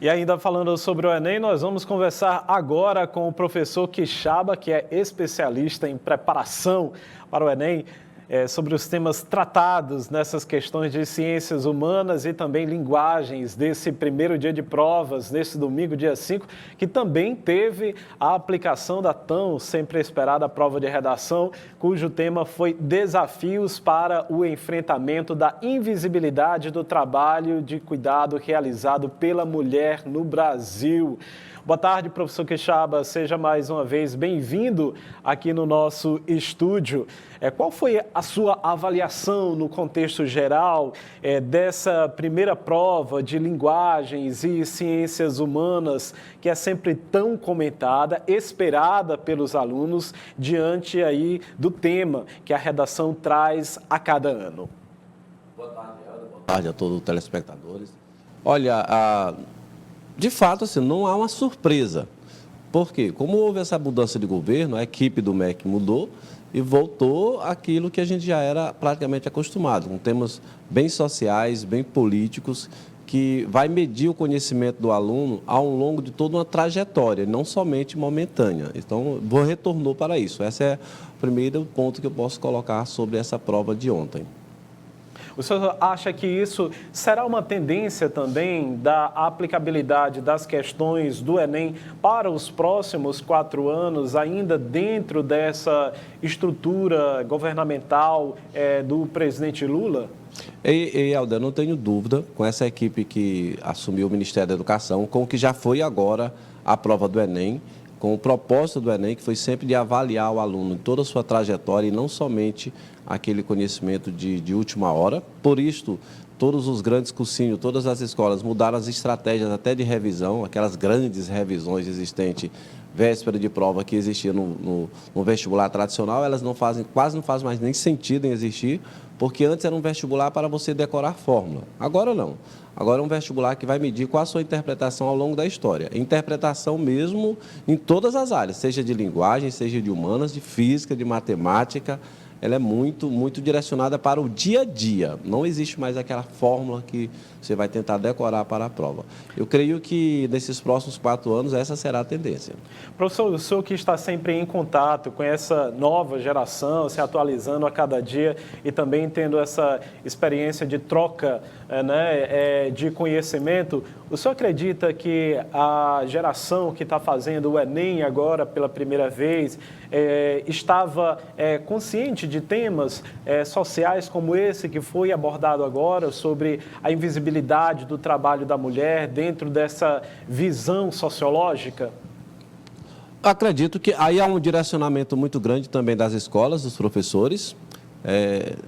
E ainda falando sobre o Enem, nós vamos conversar agora com o professor Quixaba, que é especialista em preparação para o Enem, sobre os temas tratados nessas questões de ciências humanas e também linguagens desse primeiro dia de provas, nesse domingo, dia 5, que também teve a aplicação da tão sempre esperada prova de redação, cujo tema foi Desafios para o enfrentamento da invisibilidade do trabalho de cuidado realizado pela mulher no Brasil. Boa tarde, professor Quixaba, seja mais uma vez bem-vindo aqui no nosso estúdio. Qual foi a sua avaliação no contexto geral dessa primeira prova de linguagens e ciências humanas, que é sempre tão comentada, esperada pelos alunos, diante aí do tema que a redação traz a cada ano? Boa tarde, Helder. Boa tarde a todos os telespectadores. Olha, de fato, assim, não há uma surpresa. Por quê? Como houve essa mudança de governo, a equipe do MEC mudou e voltou àquilo que a gente já era praticamente acostumado, com temas bem sociais, bem políticos, que vai medir o conhecimento do aluno ao longo de toda uma trajetória, não somente momentânea. Então, retornou para isso. Esse é o primeiro ponto que eu posso colocar sobre essa prova de ontem. O senhor acha que isso será uma tendência também da aplicabilidade das questões do Enem para os próximos 4 anos, ainda dentro dessa estrutura governamental do presidente Lula? Helder, não tenho dúvida, com essa equipe que assumiu o Ministério da Educação, com o que já foi agora a prova do Enem, com o propósito do Enem, que foi sempre de avaliar o aluno em toda a sua trajetória e não somente aquele conhecimento de última hora. Por isso, todos os grandes cursinhos, todas as escolas mudaram as estratégias até de revisão, aquelas grandes revisões existentes, véspera de prova que existia no vestibular tradicional, elas quase não fazem mais nem sentido em existir, porque antes era um vestibular para você decorar fórmula. Agora não. Agora é um vestibular que vai medir qual a sua interpretação ao longo da história. Interpretação mesmo em todas as áreas, seja de linguagem, seja de humanas, de física, de matemática. Ela é muito, muito direcionada para o dia a dia. Não existe mais aquela fórmula que você vai tentar decorar para a prova. Eu creio que nesses próximos 4 anos essa será a tendência. Professor, o senhor que está sempre em contato com essa nova geração, se atualizando a cada dia e também tendo essa experiência de troca de conhecimento, o senhor acredita que a geração que está fazendo o Enem agora pela primeira vez estava consciente de temas sociais como esse que foi abordado agora, sobre a invisibilidade do trabalho da mulher dentro dessa visão sociológica? Acredito que aí há um direcionamento muito grande também das escolas, dos professores,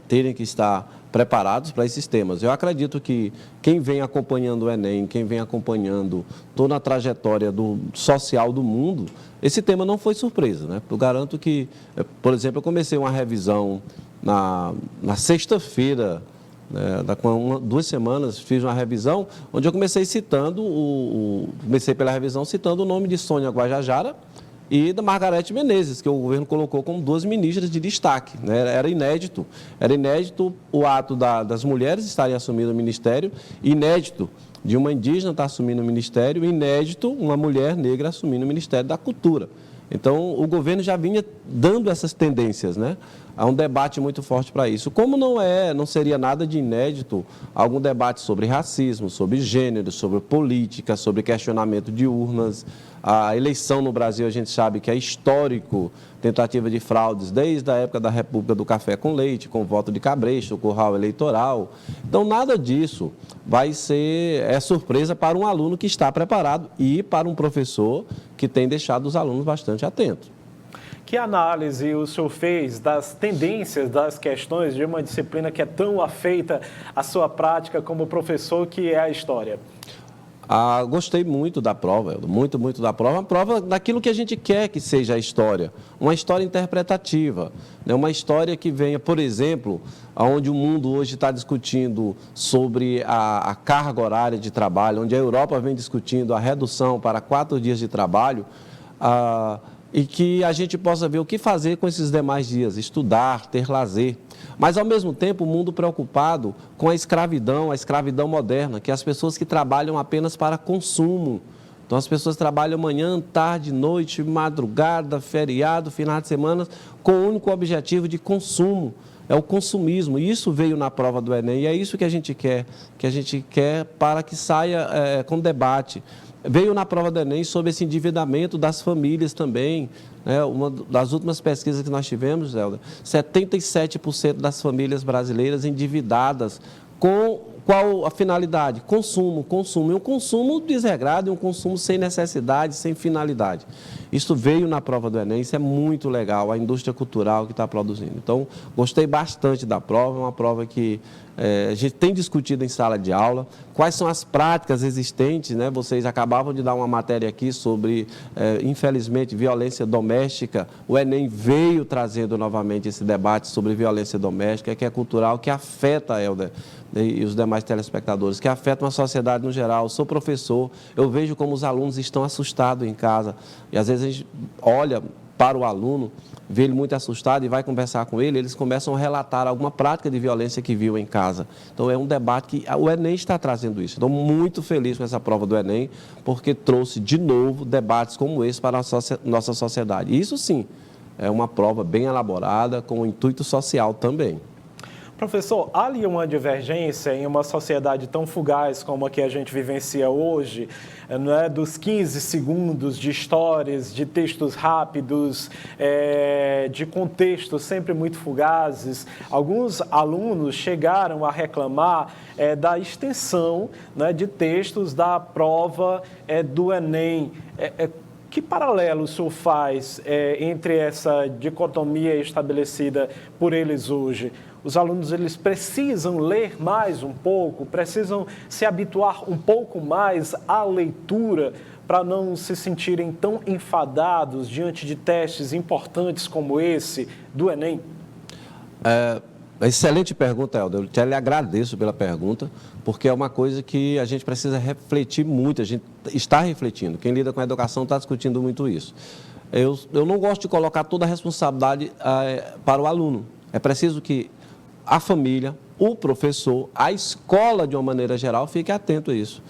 terem que estar preparados para esses temas. Eu acredito que quem vem acompanhando o Enem, quem vem acompanhando toda a trajetória social do mundo, esse tema não foi surpresa, né? Eu garanto que, por exemplo, eu comecei uma revisão na sexta-feira, com 2 semanas, fiz uma revisão, onde eu comecei pela revisão citando o nome de Sônia Guajajara e da Margarete Menezes, que o governo colocou como 2 ministras de destaque, né? Era inédito o ato das mulheres estarem assumindo o ministério, inédito de uma indígena estar assumindo o ministério, inédito uma mulher negra assumindo o Ministério da Cultura. Então, o governo já vinha dando essas tendências, né? Há um debate muito forte para isso. Como não seria nada de inédito algum debate sobre racismo, sobre gênero, sobre política, sobre questionamento de urnas. A eleição no Brasil, a gente sabe que é histórico, tentativa de fraudes desde a época da República do Café com Leite, com voto de cabresto, curral eleitoral. Então, nada disso vai ser surpresa para um aluno que está preparado e para um professor que tem deixado os alunos bastante atentos. Que análise o senhor fez das tendências das questões de uma disciplina que é tão afeita à sua prática como professor, que é a história? Gostei muito da prova, muito, muito da prova. Uma prova daquilo que a gente quer que seja a história. Uma história interpretativa, né? Uma história que venha, por exemplo, onde o mundo hoje está discutindo sobre a carga horária de trabalho, onde a Europa vem discutindo a redução para 4 dias de trabalho, e que a gente possa ver o que fazer com esses demais dias, estudar, ter lazer. Mas, ao mesmo tempo, o mundo preocupado com a escravidão moderna, que é as pessoas que trabalham apenas para consumo. Então, as pessoas trabalham manhã, tarde, noite, madrugada, feriado, final de semana, com o único objetivo de consumo. É o consumismo. E isso veio na prova do Enem e é isso que a gente quer para que saia com debate. Veio na prova do Enem sobre esse endividamento das famílias também. Uma das últimas pesquisas que nós tivemos, Zélda, 77% das famílias brasileiras endividadas com qual a finalidade? Consumo. E um consumo desregrado, um consumo sem necessidade, sem finalidade. Isso veio na prova do Enem, isso é muito legal, a indústria cultural que está produzindo. Então, gostei bastante da prova, é uma prova que a gente tem discutido em sala de aula. Quais são as práticas existentes, né? Vocês acabavam de dar uma matéria aqui sobre, infelizmente, violência doméstica. O Enem veio trazendo novamente esse debate sobre violência doméstica, que é cultural, que afeta, Helder, e os demais telespectadores, que afeta uma sociedade no geral. Eu sou professor, eu vejo como os alunos estão assustados em casa. E às vezes a gente olha para o aluno, vê ele muito assustado e vai conversar com ele, eles começam a relatar alguma prática de violência que viu em casa. Então, é um debate que o Enem está trazendo isso. Estou muito feliz com essa prova do Enem, porque trouxe, de novo, debates como esse para a nossa sociedade. Isso, sim, é uma prova bem elaborada, com um intuito social também. Professor, há ali uma divergência em uma sociedade tão fugaz como a que a gente vivencia hoje, não é? Dos 15 segundos de histórias, de textos rápidos, de contextos sempre muito fugazes. Alguns alunos chegaram a reclamar da extensão, né, de textos da prova do Enem. Que paralelo o senhor faz entre essa dicotomia estabelecida por eles hoje? Os alunos, eles precisam ler mais um pouco, precisam se habituar um pouco mais à leitura para não se sentirem tão enfadados diante de testes importantes como esse do Enem? Excelente pergunta, Helder. Eu lhe agradeço pela pergunta, porque é uma coisa que a gente precisa refletir muito, a gente está refletindo. Quem lida com a educação está discutindo muito isso. Eu não gosto de colocar toda a responsabilidade para o aluno. É preciso que a família, o professor, a escola, de uma maneira geral, fique atento a isso.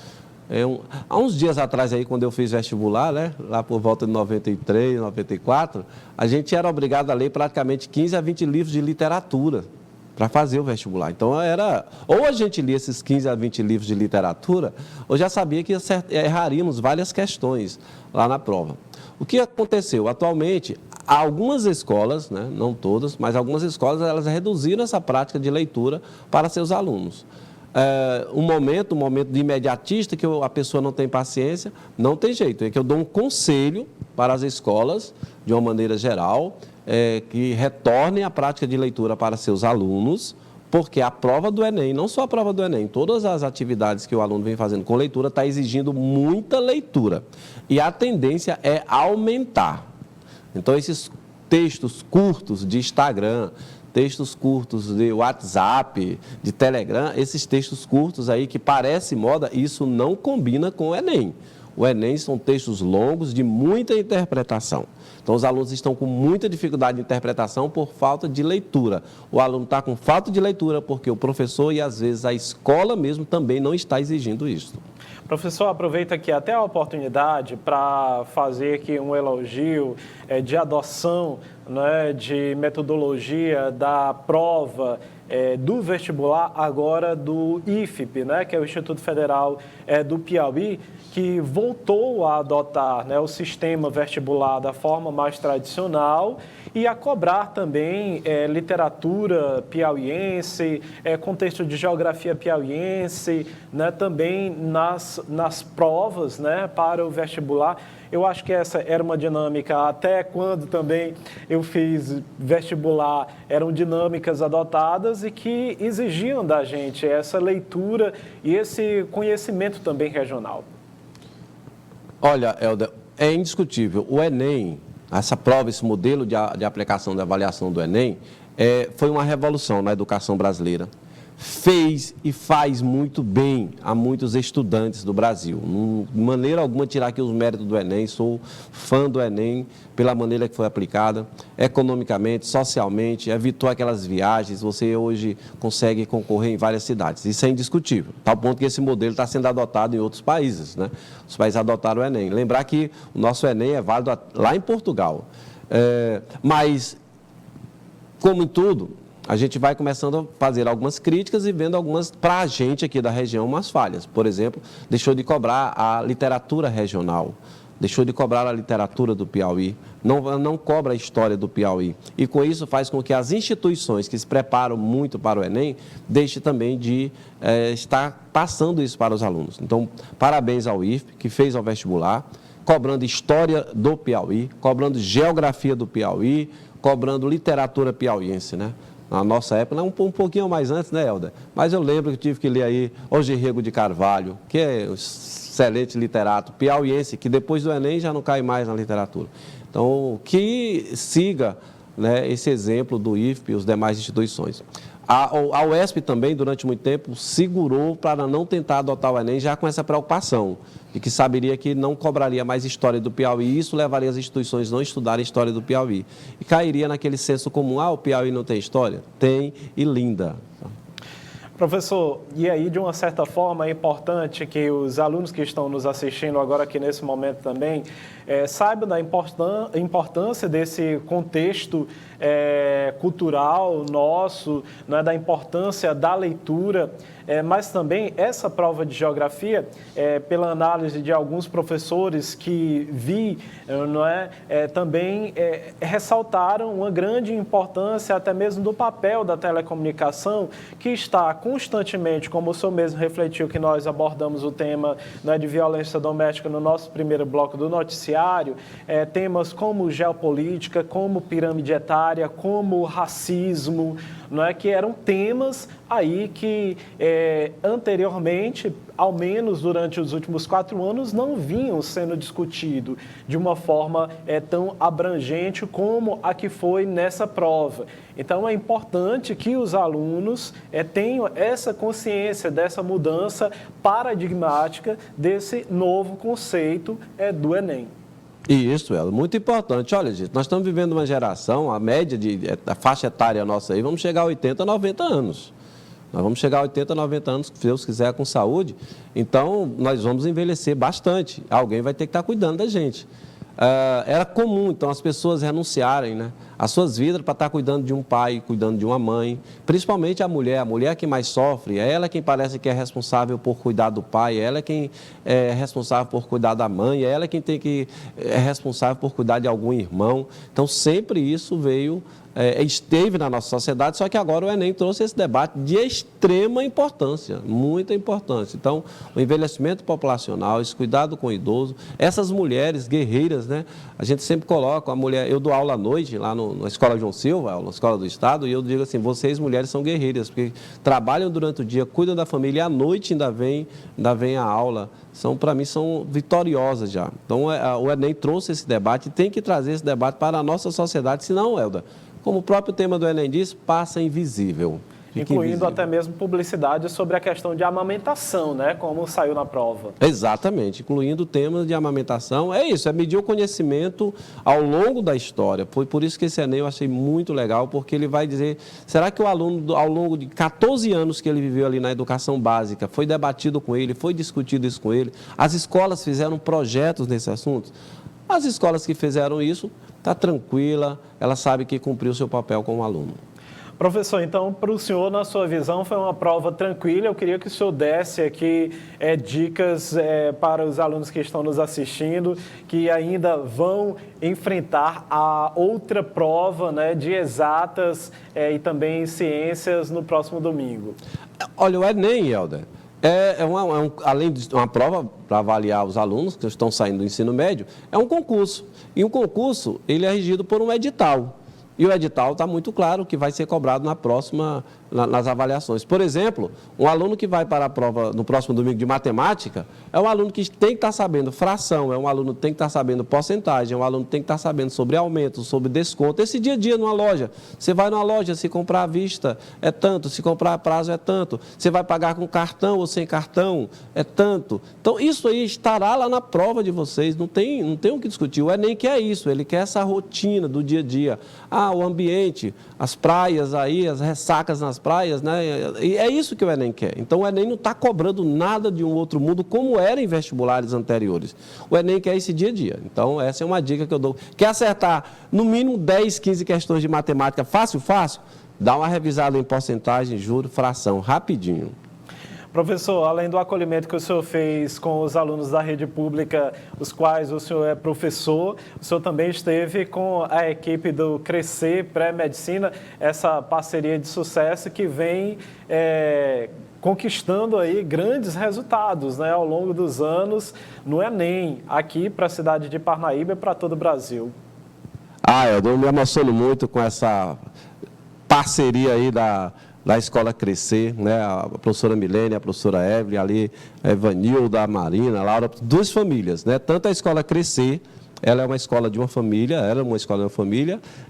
Há uns dias atrás, aí, quando eu fiz vestibular, né, lá por volta de 93, 94, a gente era obrigado a ler praticamente 15 a 20 livros de literatura para fazer o vestibular. Então, ou a gente lia esses 15 a 20 livros de literatura, ou já sabia que erraríamos várias questões lá na prova. O que aconteceu? Atualmente, algumas escolas, né, não todas, mas algumas escolas, elas reduziram essa prática de leitura para seus alunos. Um momento de imediatista, que a pessoa não tem paciência, não tem jeito. É que eu dou um conselho para as escolas, de uma maneira geral, que retornem a prática de leitura para seus alunos, porque a prova do Enem, não só a prova do Enem, todas as atividades que o aluno vem fazendo com leitura, está exigindo muita leitura. E a tendência é aumentar. Então, esses textos curtos de Instagram, textos curtos de WhatsApp, de Telegram, esses textos curtos aí que parece moda, isso não combina com o Enem. O Enem são textos longos de muita interpretação. Então, os alunos estão com muita dificuldade de interpretação por falta de leitura. O aluno está com falta de leitura porque o professor e, às vezes, a escola mesmo também não está exigindo isso. Professor, aproveita aqui até a oportunidade para fazer aqui um elogio de adoção, né, de metodologia da prova do vestibular, agora do IFP, né, que é o Instituto Federal do Piauí, que voltou a adotar, né, o sistema vestibular da forma mais tradicional e a cobrar também literatura piauiense, contexto de geografia piauiense, né, também nas provas, né, para o vestibular. Eu acho que essa era uma dinâmica, até quando também eu fiz vestibular, eram dinâmicas adotadas e que exigiam da gente essa leitura e esse conhecimento também regional. Olha, Helder, é indiscutível. O Enem, essa prova, esse modelo de aplicação da avaliação do Enem, foi uma revolução na educação brasileira. fez e faz muito bem a muitos estudantes do Brasil. De maneira alguma tirar aqui os méritos do Enem, sou fã do Enem pela maneira que foi aplicada, economicamente, socialmente, evitou aquelas viagens, você hoje consegue concorrer em várias cidades, isso é indiscutível, tal ponto que esse modelo está sendo adotado em outros países, né? Os países adotaram o Enem. Lembrar que o nosso Enem é válido lá em Portugal, mas, como em tudo, a gente vai começando a fazer algumas críticas e vendo algumas, para a gente aqui da região, umas falhas. Por exemplo, deixou de cobrar a literatura regional, deixou de cobrar a literatura do Piauí, não cobra a história do Piauí. E com isso faz com que as instituições que se preparam muito para o Enem deixem também de estar passando isso para os alunos. Então, parabéns ao IFP, que fez ao vestibular, cobrando história do Piauí, cobrando geografia do Piauí, cobrando literatura piauiense, né? Na nossa época, um pouquinho mais antes, né, Helder? Mas eu lembro que tive que ler aí Rego de Carvalho, que é um excelente literato piauiense, que depois do Enem já não cai mais na literatura. Então, que siga, né, esse exemplo do IFP e as demais instituições. A UESP também, durante muito tempo, segurou para não tentar adotar o Enem, já com essa preocupação, de que saberia que não cobraria mais história do Piauí, e isso levaria as instituições a não estudarem história do Piauí. E cairia naquele senso comum, o Piauí não tem história? Tem, e linda. Professor, e aí, de uma certa forma, é importante que os alunos que estão nos assistindo agora aqui nesse momento também saibam da importância desse contexto cultural nosso, né, da importância da leitura, mas também essa prova de geografia, pela análise de alguns professores que vi, não é, também ressaltaram uma grande importância até mesmo do papel da telecomunicação, que está constantemente, como o senhor mesmo refletiu, que nós abordamos o tema, né, de violência doméstica no nosso primeiro bloco do noticiário, temas como geopolítica, como pirâmide etária, como racismo, não é, que eram temas aí que anteriormente, ao menos durante os últimos 4 anos, não vinham sendo discutidos de uma forma tão abrangente como a que foi nessa prova. Então, é importante que os alunos tenham essa consciência dessa mudança paradigmática desse novo conceito do Enem. Isso, muito importante. Olha, gente, nós estamos vivendo uma geração, a média da faixa etária nossa aí, vamos chegar a 80, 90 anos. Nós vamos chegar a 80, 90 anos, se Deus quiser, com saúde. Então, nós vamos envelhecer bastante. Alguém vai ter que estar cuidando da gente. Era comum, então, as pessoas renunciarem, né, às suas vidas para estar cuidando de um pai, cuidando de uma mãe, principalmente a mulher que mais sofre, é ela quem parece que é responsável por cuidar do pai, ela é quem é responsável por cuidar da mãe, é ela quem é responsável por cuidar de algum irmão. Então, sempre isso esteve na nossa sociedade, só que agora o Enem trouxe esse debate de extrema importância, muita importância. Então, o envelhecimento populacional, esse cuidado com o idoso, essas mulheres guerreiras, né? A gente sempre coloca a mulher, eu dou aula à noite lá na Escola João Silva, na Escola do Estado, e eu digo assim, vocês mulheres são guerreiras, porque trabalham durante o dia, cuidam da família, e à noite ainda vem a aula. Para mim, são vitoriosas já. Então, o Enem trouxe esse debate e tem que trazer esse debate para a nossa sociedade, senão, Helder, como o próprio tema do Enem diz, passa invisível. Incluindo até mesmo publicidade sobre a questão de amamentação, né? Como saiu na prova. Exatamente, incluindo temas de amamentação. É isso, é medir o conhecimento ao longo da história. Foi por isso que esse Enem eu achei muito legal, porque ele vai dizer, será que o aluno, ao longo de 14 anos que ele viveu ali na educação básica, foi debatido com ele, foi discutido isso com ele? As escolas fizeram projetos nesse assunto? As escolas que fizeram isso, está tranquila, ela sabe que cumpriu o seu papel como aluno. Professor, então, para o senhor, na sua visão, foi uma prova tranquila. Eu queria que o senhor desse aqui dicas para os alunos que estão nos assistindo, que ainda vão enfrentar a outra prova, né, de exatas e também ciências no próximo domingo. Olha, o Enem, Helder, além de uma prova para avaliar os alunos que estão saindo do ensino médio, é um concurso. E o concurso, ele é regido por um edital. E o edital está muito claro que vai ser cobrado na próxima nas avaliações. Por exemplo, um aluno que vai para a prova no próximo domingo de matemática é um aluno que tem que estar sabendo fração, é um aluno que tem que estar sabendo porcentagem, é um aluno que tem que estar sabendo sobre aumento, sobre desconto. Esse dia a dia numa loja, você vai numa loja, se comprar à vista é tanto, se comprar a prazo é tanto, você vai pagar com cartão ou sem cartão é tanto. Então, isso aí estará lá na prova de vocês, não tem o que discutir. O Enem quer isso, ele quer essa rotina do dia a dia. O ambiente, as praias aí, as ressacas nas praias, né? E é isso que o Enem quer. Então, o Enem não está cobrando nada de um outro mundo como era em vestibulares anteriores. O Enem quer esse dia a dia. Então, essa é uma dica que eu dou. Quer acertar no mínimo 10, 15 questões de matemática fácil? Dá uma revisada em porcentagem, juro, fração, rapidinho. Professor, além do acolhimento que o senhor fez com os alunos da rede pública, os quais o senhor é professor, o senhor também esteve com a equipe do Crescer Pré-Medicina, essa parceria de sucesso que vem conquistando aí grandes resultados, né, ao longo dos anos no Enem, aqui para a cidade de Parnaíba e para todo o Brasil. Eu me emociono muito com essa parceria aí da Escola Crescer, né? A professora Milene, a professora Evelyn, ali, a Evanilda, a Marina, a Laura, duas famílias, né? Tanto a Escola Crescer, ela é uma escola de uma família,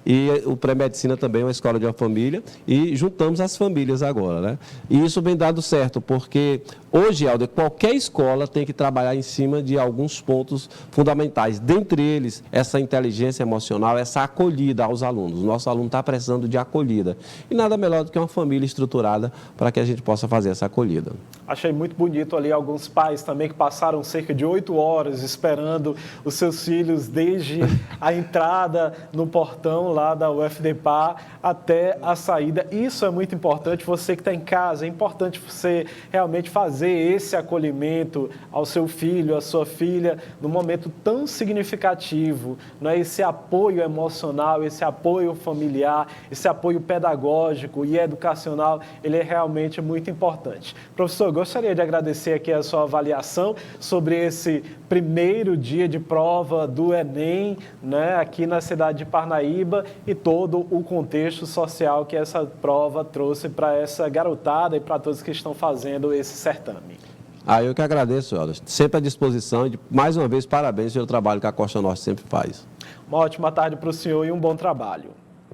e o Pré-Medicina também é uma escola de uma família, e juntamos as famílias agora, né? E isso vem dado certo, porque hoje, Helder, qualquer escola tem que trabalhar em cima de alguns pontos fundamentais, dentre eles, essa inteligência emocional, essa acolhida aos alunos. O nosso aluno está precisando de acolhida, e nada melhor do que uma família estruturada para que a gente possa fazer essa acolhida. Achei muito bonito ali alguns pais também que passaram cerca de 8 horas esperando os seus filhos desde a entrada no portão lá da UFDPA até a saída. Isso é muito importante. Você que está em casa, é importante você realmente fazer esse acolhimento ao seu filho, à sua filha, num momento tão significativo, né? Esse apoio emocional, esse apoio familiar, esse apoio pedagógico e educacional, ele é realmente muito importante. Professor, gostaria de agradecer aqui a sua avaliação sobre esse primeiro dia de prova do Enem, né, aqui na cidade de Parnaíba e todo o contexto social que essa prova trouxe para essa garotada e para todos que estão fazendo esse certame. Eu que agradeço, Helder. Sempre à disposição e, mais uma vez, parabéns pelo trabalho que a Costa Norte sempre faz. Uma ótima tarde para o senhor e um bom trabalho.